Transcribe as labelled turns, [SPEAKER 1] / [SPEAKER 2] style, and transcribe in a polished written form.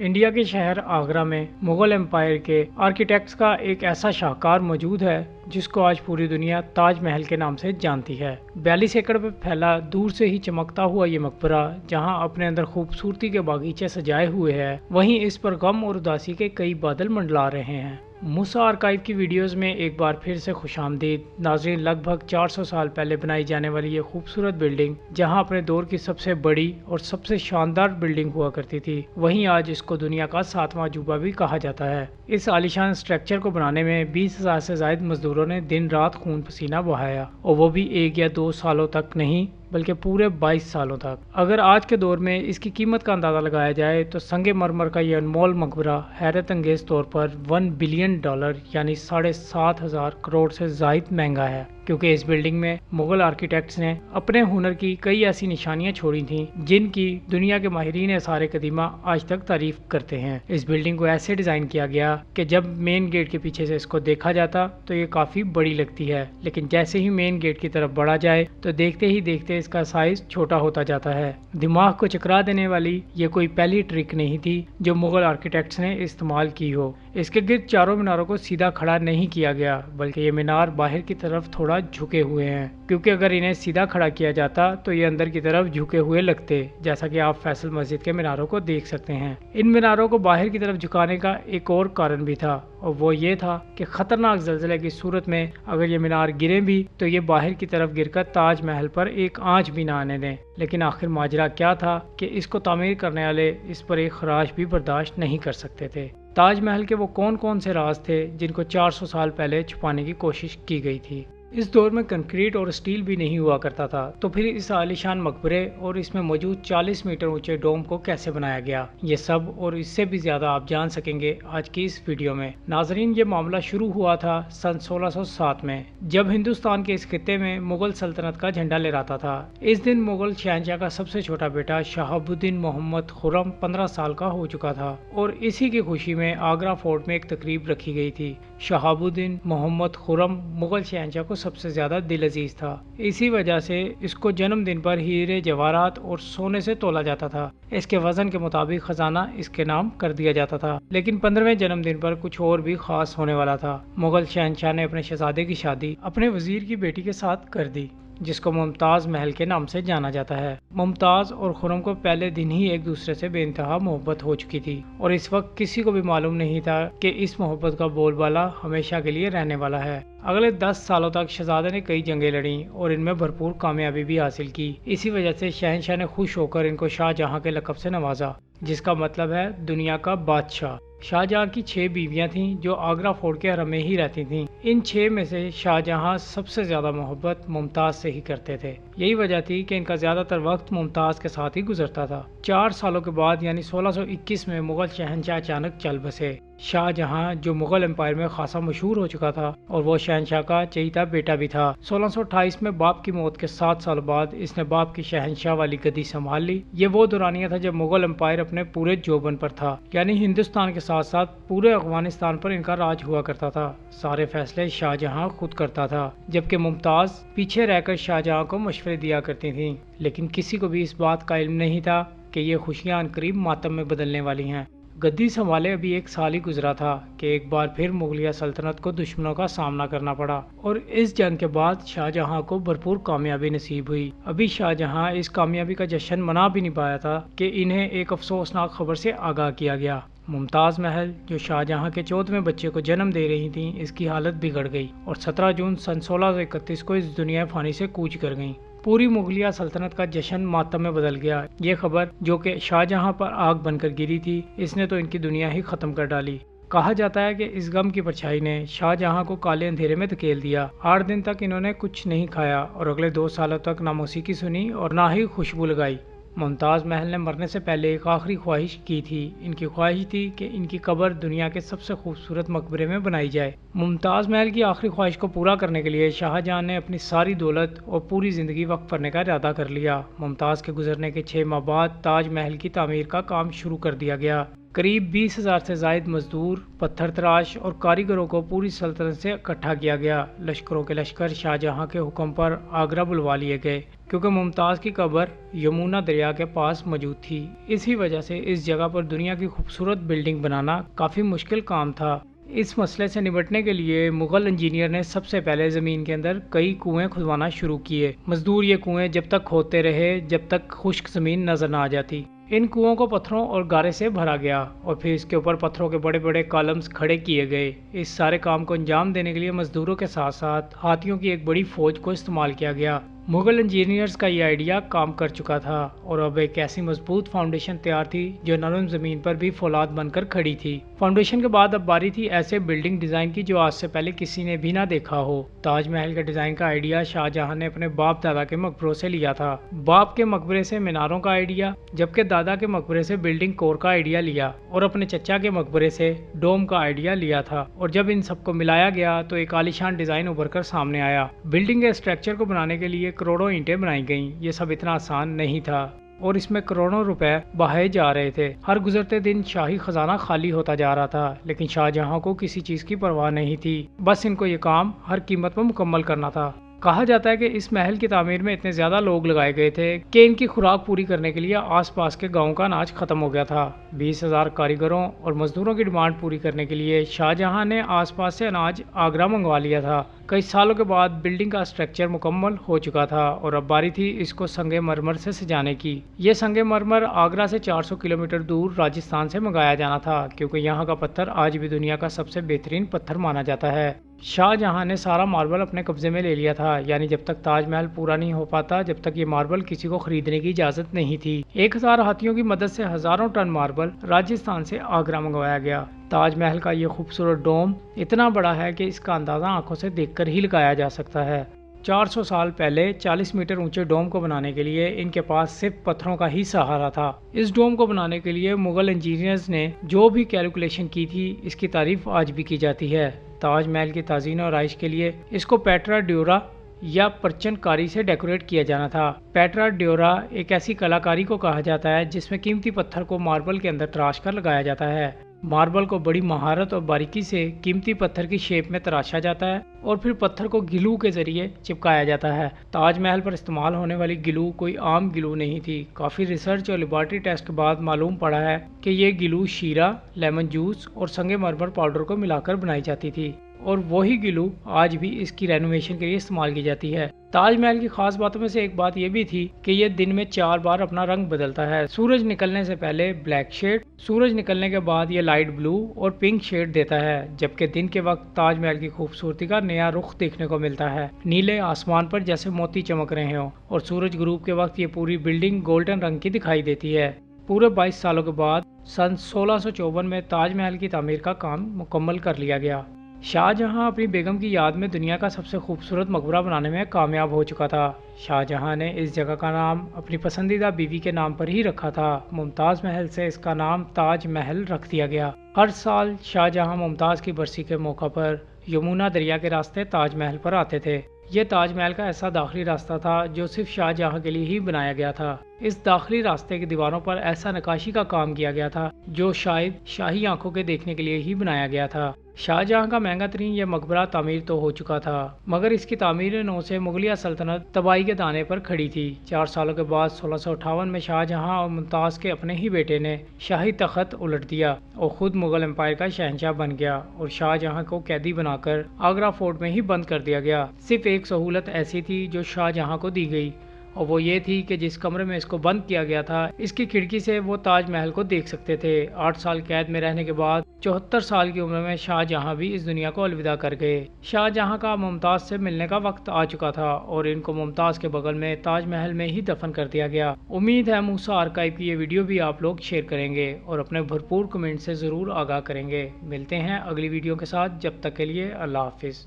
[SPEAKER 1] India کے شہر آگرہ میں مغل امپائر کے آرکیٹیکٹس کا ایک ایسا شاہکار موجود ہے جس کو آج پوری دنیا تاج محل کے نام سے جانتی ہے۔ 42 ایکڑ پہ پھیلا دور سے ہی چمکتا ہوا یہ مقبرہ جہاں اپنے اندر خوبصورتی کے باغیچے سجائے ہوئے ہے، وہیں اس پر غم اور اداسی کے کئی بادل منڈلا رہے ہیں۔ موسیٰ آرکائیو کی ویڈیوز میں ایک بار پھر سے خوش آمدید ناظرین۔ لگ بھگ 400 سال پہلے بنائی جانے والی یہ خوبصورت بلڈنگ جہاں اپنے دور کی سب سے بڑی اور سب سے شاندار بلڈنگ ہوا کرتی تھی، وہیں آج اس کو دنیا کا 7واں عجوبہ بھی کہا جاتا ہے۔ اس عالیشان سٹرکچر کو بنانے میں 20,000 سے زائد مزدوروں نے دن رات خون پسینہ بہایا، اور وہ بھی 1 یا 2 سالوں تک نہیں بلکہ پورے 22 سالوں تک۔ اگر آج کے دور میں اس کی قیمت کا اندازہ لگایا جائے تو سنگ مرمر کا یہ انمول مقبرہ حیرت انگیز طور پر $1 بلین یعنی 7,500 کروڑ سے زائد مہنگا ہے، کیونکہ اس بلڈنگ میں مغل آرکیٹیکٹس نے اپنے ہنر کی کئی ایسی نشانیاں چھوڑی تھیں جن کی دنیا کے ماہرین آثار قدیمہ آج تک تعریف کرتے ہیں۔ اس بلڈنگ کو ایسے ڈیزائن کیا گیا کہ جب مین گیٹ کے پیچھے سے اس کو دیکھا جاتا تو یہ کافی بڑی لگتی ہے، لیکن جیسے ہی مین گیٹ کی طرف بڑھا جائے تو دیکھتے ہی دیکھتے اس کا سائز چھوٹا ہوتا جاتا ہے۔ دماغ کو چکرا دینے والی یہ کوئی پہلی ٹرک نہیں تھی جو مغل آرکیٹیکٹس نے استعمال کی ہو۔ اس کے گرد چاروں میناروں کو سیدھا کھڑا نہیں کیا گیا، بلکہ یہ مینار باہر کی طرف تھوڑا جھکے ہوئے ہیں، کیونکہ اگر انہیں سیدھا کھڑا کیا جاتا تو یہ اندر کی طرف جھکے ہوئے لگتے، جیسا کہ آپ فیصل مسجد کے میناروں کو دیکھ سکتے ہیں۔ ان میناروں کو باہر کی طرف جھکانے کا ایک اور کارن بھی تھا، اور وہ یہ تھا کہ خطرناک زلزلے کی صورت میں اگر یہ مینار گریں بھی تو یہ باہر کی طرف گر کر تاج محل پر ایک آنچ بھی نہ آنے دیں۔ لیکن آخر ماجرا کیا تھا کہ اس کو تعمیر کرنے والے اس پر ایک خراش بھی برداشت نہیں کر سکتے تھے۔ تاج محل کے وہ کون سے راز تھے جن کو 400 سال پہلے چھپانے کی کوشش کی گئی تھی؟ اس دور میں کنکریٹ اور اسٹیل بھی نہیں ہوا کرتا تھا، تو پھر اس عالیشان مقبرے اور اس میں موجود 40 میٹر اونچے ڈوم کو کیسے بنایا گیا؟ یہ سب اور اس سے بھی زیادہ آپ جان سکیں گے آج کی اس ویڈیو میں۔ ناظرین، یہ معاملہ شروع ہوا تھا سن 1607 میں، جب ہندوستان کے اس خطے میں مغل سلطنت کا جھنڈا لہراتا تھا۔ اس دن مغل شہنشاہ کا سب سے چھوٹا بیٹا شہاب الدین محمد خرم 15 سال کا ہو چکا تھا، اور اسی کی خوشی میں آگرہ فورٹ میں ایک تقریب رکھی گئی تھی۔ شہاب الدین محمد خرم مغل شہنشاہ کو سب سے زیادہ دل عزیز تھا، اسی وجہ سے اس کو جنم دن پر ہیرے جواہرات اور سونے سے تولا جاتا تھا۔ اس کے وزن کے مطابق خزانہ اس کے نام کر دیا جاتا تھا۔ لیکن 15ویں جنم دن پر کچھ اور بھی خاص ہونے والا تھا۔ مغل شہنشاہ نے اپنے شہزادے کی شادی اپنے وزیر کی بیٹی کے ساتھ کر دی، جس کو ممتاز محل کے نام سے جانا جاتا ہے۔ ممتاز اور خرم کو پہلے دن ہی ایک دوسرے سے بے انتہا محبت ہو چکی تھی، اور اس وقت کسی کو بھی معلوم نہیں تھا کہ اس محبت کا بول بالا ہمیشہ کے لیے رہنے والا ہے۔ اگلے 10 سالوں تک شہزادے نے کئی جنگیں لڑیں اور ان میں بھرپور کامیابی بھی حاصل کی۔ اسی وجہ سے شہنشاہ نے خوش ہو کر ان کو شاہ جہاں کے لقب سے نوازا، جس کا مطلب ہے دنیا کا بادشاہ۔ شاہ جہاں کی 6 بیویاں تھیں جو آگرہ فورٹ کے حرم میں ہی رہتی تھیں۔ ان 6 میں سے شاہ جہاں سب سے زیادہ محبت ممتاز سے ہی کرتے تھے، یہی وجہ تھی کہ ان کا زیادہ تر وقت ممتاز کے ساتھ ہی گزرتا تھا۔ 4 سالوں کے بعد یعنی 1621 میں مغل شہنشاہ اچانک چل بسے۔ شاہ جہاں جو مغل امپائر میں خاصا مشہور ہو چکا تھا اور وہ شہنشاہ کا چہیتا بیٹا بھی تھا۔ 1628 میں باپ کی موت کے 7 سال بعد اس نے باپ کی شہنشاہ والی گدی سنبھال لی۔ یہ وہ دورانیہ تھا جب مغل امپائر اپنے پورے جوبن پر تھا، یعنی ہندوستان کے ساتھ ساتھ پورے افغانستان پر ان کا راج ہوا کرتا تھا۔ سارے فیصلے شاہ جہاں خود کرتا تھا، جبکہ ممتاز پیچھے رہ کر شاہ جہاں کو مشورے دیا کرتی تھیں، لیکن کسی کو بھی اس بات کا علم نہیں تھا کہ یہ خوشیاں عنقریب ماتم میں بدلنے والی ہیں۔ گدی سنبھالے ابھی 1 سال ہی گزرا تھا کہ ایک بار پھر مغلیہ سلطنت کو دشمنوں کا سامنا کرنا پڑا، اور اس جنگ کے بعد شاہ جہاں کو بھرپور کامیابی نصیب ہوئی۔ ابھی شاہ جہاں اس کامیابی کا جشن منا بھی نہیں پایا تھا کہ انہیں ایک افسوسناک خبر سے آگاہ کیا گیا۔ ممتاز محل جو شاہ جہاں کے 14ویں بچے کو جنم دے رہی تھیں، اس کی حالت بگڑ گئی اور 17 جون سن 1631 کو اس دنیا فانی سے کوچ کر گئیں۔ پوری مغلیہ سلطنت کا جشن ماتم میں بدل گیا۔ یہ خبر جو کہ شاہ جہاں پر آگ بن کر گری تھی، اس نے تو ان کی دنیا ہی ختم کر ڈالی۔ کہا جاتا ہے کہ اس غم کی پرچھائی نے شاہ جہاں کو کالے اندھیرے میں دھکیل دیا۔ 8 دن تک انہوں نے کچھ نہیں کھایا اور اگلے 2 سالوں تک نہ موسیقی سنی اور نہ ہی خوشبو لگائی۔ ممتاز محل نے مرنے سے پہلے ایک آخری خواہش کی تھی۔ ان کی خواہش تھی کہ ان کی قبر دنیا کے سب سے خوبصورت مقبرے میں بنائی جائے۔ ممتاز محل کی آخری خواہش کو پورا کرنے کے لیے شاہ جہاں نے اپنی ساری دولت اور پوری زندگی وقف کرنے کا ارادہ کر لیا۔ ممتاز کے گزرنے کے 6 ماہ بعد تاج محل کی تعمیر کا کام شروع کر دیا گیا۔ قریب 20,000 سے زائد مزدور، پتھر تراش اور کاریگروں کو پوری سلطنت سے اکٹھا کیا گیا۔ لشکروں کے لشکر شاہ جہاں کے حکم پر آگرہ بلوا لیے گئے۔ کیونکہ ممتاز کی قبر یمونا دریا کے پاس موجود تھی۔ اسی وجہ سے اس جگہ پر دنیا کی خوبصورت بلڈنگ بنانا کافی مشکل کام تھا۔ اس مسئلے سے نمٹنے کے لیے مغل انجینئر نے سب سے پہلے زمین کے اندر کئی کنویں کھدوانا شروع کیے۔ مزدور یہ کنویں جب تک کھودتے رہے جب تک خشک زمین نظر نہ آ جاتی۔ ان کنووں کو پتھروں اور گارے سے بھرا گیا اور پھر اس کے اوپر پتھروں کے بڑے بڑے کالمز کھڑے کیے گئے۔ اس سارے کام کو انجام دینے کے لیے مزدوروں کے ساتھ ساتھ ہاتھیوں کی ایک بڑی فوج کو استعمال کیا گیا۔ مغل انجینئرز کا یہ آئیڈیا کام کر چکا تھا اور اب ایک ایسی مضبوط فاؤنڈیشن تیار تھی جو نرم زمین پر بھی فولاد بن کر کھڑی تھی۔ فاؤنڈیشن کے بعد اب باری تھی ایسے بلڈنگ ڈیزائن کی جو آج سے پہلے کسی نے بھی نہ دیکھا ہو۔ تاج محل کے ڈیزائن کا آئیڈیا شاہ جہاں نے اپنے باپ دادا کے مقبروں سے لیا تھا۔ باپ کے مقبرے سے میناروں کا آئیڈیا، جبکہ دادا کے مقبرے سے بلڈنگ کور کا آئیڈیا لیا اور اپنے چچا کے مقبرے سے ڈوم کا آئیڈیا لیا تھا۔ اور جب ان سب کو ملایا گیا تو ایک عالیشان ڈیزائن ابھر کر سامنے آیا۔ بلڈنگ کے اسٹرکچر کو بنانے کے لیے کروڑوں اینٹیں بنائی گئیں۔ یہ سب اتنا آسان نہیں تھا اور اس میں کروڑوں روپے بہائے جا رہے تھے۔ ہر گزرتے دن شاہی خزانہ خالی ہوتا جا رہا تھا، لیکن شاہ جہاں کو کسی چیز کی پرواہ نہیں تھی۔ بس ان کو یہ کام ہر قیمت پر مکمل کرنا تھا۔ کہا جاتا ہے کہ اس محل کی تعمیر میں اتنے زیادہ لوگ لگائے گئے تھے کہ ان کی خوراک پوری کرنے کے لیے آس پاس کے گاؤں کا اناج ختم ہو گیا تھا۔ 20,000 کاریگروں اور مزدوروں کی ڈیمانڈ پوری کرنے کے لیے شاہ جہاں نے آس پاس سے اناج آگرہ منگوا لیا تھا۔ کئی سالوں کے بعد بلڈنگ کا اسٹرکچر مکمل ہو چکا تھا اور اب باری تھی اس کو سنگ مرمر سے سجانے کی۔ یہ سنگ مرمر آگرہ سے 400 کلومیٹر دور راجستھان سے منگایا جانا تھا، کیونکہ یہاں کا پتھر آج بھی دنیا کا سب سے بہترین پتھر مانا جاتا ہے۔ شاہ جہاں نے سارا ماربل اپنے قبضے میں لے لیا تھا، یعنی جب تک تاج محل پورا نہیں ہو پاتا جب تک یہ ماربل کسی کو خریدنے کی اجازت نہیں تھی۔ 1000 ہاتھیوں کی مدد سے ہزاروں ٹن ماربل راجستھان سے آگرہ منگوایا گیا۔ تاج محل کا یہ خوبصورت ڈوم اتنا بڑا ہے کہ اس کا اندازہ آنکھوں سے دیکھ کر ہی لگایا جا سکتا ہے۔ 400 سال پہلے 40 میٹر اونچے ڈوم کو بنانے کے لیے ان کے پاس صرف پتھروں کا ہی سہارا تھا۔ اس ڈوم کو بنانے کے لیے مغل انجینئرز نے جو بھی کیلکولیشن کی تھی اس کی تعریف آج بھی کی جاتی ہے۔ تاج محل کی تزئین و آرائش کے لیے اس کو پیٹرا ڈیورا یا پرچن کاری سے ڈیکوریٹ کیا جانا تھا۔ پیٹرا ڈیورا ایک ایسی کلاکاری کو کہا جاتا ہے جس میں قیمتی پتھر کو ماربل کے اندر تراش کر لگایا جاتا ہے۔ ماربل کو بڑی مہارت اور باریکی سے قیمتی پتھر کی شیپ میں تراشا جاتا ہے اور پھر پتھر کو گلو کے ذریعے چپکایا جاتا ہے۔ تاج محل پر استعمال ہونے والی گلو کوئی عام گلو نہیں تھی۔ کافی ریسرچ اور لیبارٹری ٹیسٹ کے بعد معلوم پڑا ہے کہ یہ گلو شیرہ، لیمن جوس اور سنگ مرمر پاؤڈر کو ملا کر بنائی جاتی تھی اور وہی گلو آج بھی اس کی رینوویشن کے لیے استعمال کی جاتی ہے۔ تاج محل کی خاص باتوں میں سے ایک بات یہ بھی تھی کہ یہ دن میں 4 بار اپنا رنگ بدلتا ہے۔ سورج نکلنے سے پہلے بلیک شیڈ، سورج نکلنے کے بعد یہ لائٹ بلو اور پنک شیڈ دیتا ہے، جبکہ دن کے وقت تاج محل کی خوبصورتی کا نیا رخ دیکھنے کو ملتا ہے، نیلے آسمان پر جیسے موتی چمک رہے ہوں، اور سورج غروب کے وقت یہ پوری بلڈنگ گولڈن رنگ کی دکھائی دیتی ہے۔ پورے 22 سالوں کے بعد سن 1654 میں تاج محل کی تعمیر کا کام مکمل کر لیا گیا۔ شاہ جہاں اپنی بیگم کی یاد میں دنیا کا سب سے خوبصورت مقبرہ بنانے میں کامیاب ہو چکا تھا۔ شاہ جہاں نے اس جگہ کا نام اپنی پسندیدہ بیوی کے نام پر ہی رکھا تھا۔ ممتاز محل سے اس کا نام تاج محل رکھ دیا گیا۔ ہر سال شاہ جہاں ممتاز کی برسی کے موقع پر یمونا دریا کے راستے تاج محل پر آتے تھے۔ یہ تاج محل کا ایسا داخلی راستہ تھا جو صرف شاہ جہاں کے لیے ہی بنایا گیا تھا۔ اس داخلی راستے کی دیواروں پر ایسا نقاشی کا کام کیا گیا تھا جو شاید شاہی آنکھوں کے دیکھنے کے لیے ہی بنایا گیا تھا۔ شاہ جہاں کا مہنگا ترین یہ مقبرہ تعمیر تو ہو چکا تھا، مگر اس کی تعمیر نو سے مغلیہ سلطنت تباہی کے دانے پر کھڑی تھی۔ 4 سالوں کے بعد 1658 میں شاہ جہاں اور ممتاز کے اپنے ہی بیٹے نے شاہی تخت الٹ دیا اور خود مغل امپائر کا شہنشاہ بن گیا، اور شاہ جہاں کو قیدی بنا کر آگرہ فورٹ میں ہی بند کر دیا گیا۔ صرف ایک سہولت ایسی تھی جو شاہ جہاں کو دی گئی، اور وہ یہ تھی کہ جس کمرے میں اس کو بند کیا گیا تھا اس کی کھڑکی سے وہ تاج محل کو دیکھ سکتے تھے۔ 8 سال قید میں رہنے کے بعد 74 سال کی عمر میں شاہ جہاں بھی اس دنیا کو الوداع کر گئے۔ شاہ جہاں کا ممتاز سے ملنے کا وقت آ چکا تھا اور ان کو ممتاز کے بغل میں تاج محل میں ہی دفن کر دیا گیا۔ امید ہے موسیٰ آرکائیو کی یہ ویڈیو بھی آپ لوگ شیئر کریں گے اور اپنے بھرپور کمنٹ سے ضرور آگاہ کریں گے۔ ملتے ہیں اگلی ویڈیو کے ساتھ، جب تک کے لیے اللہ حافظ۔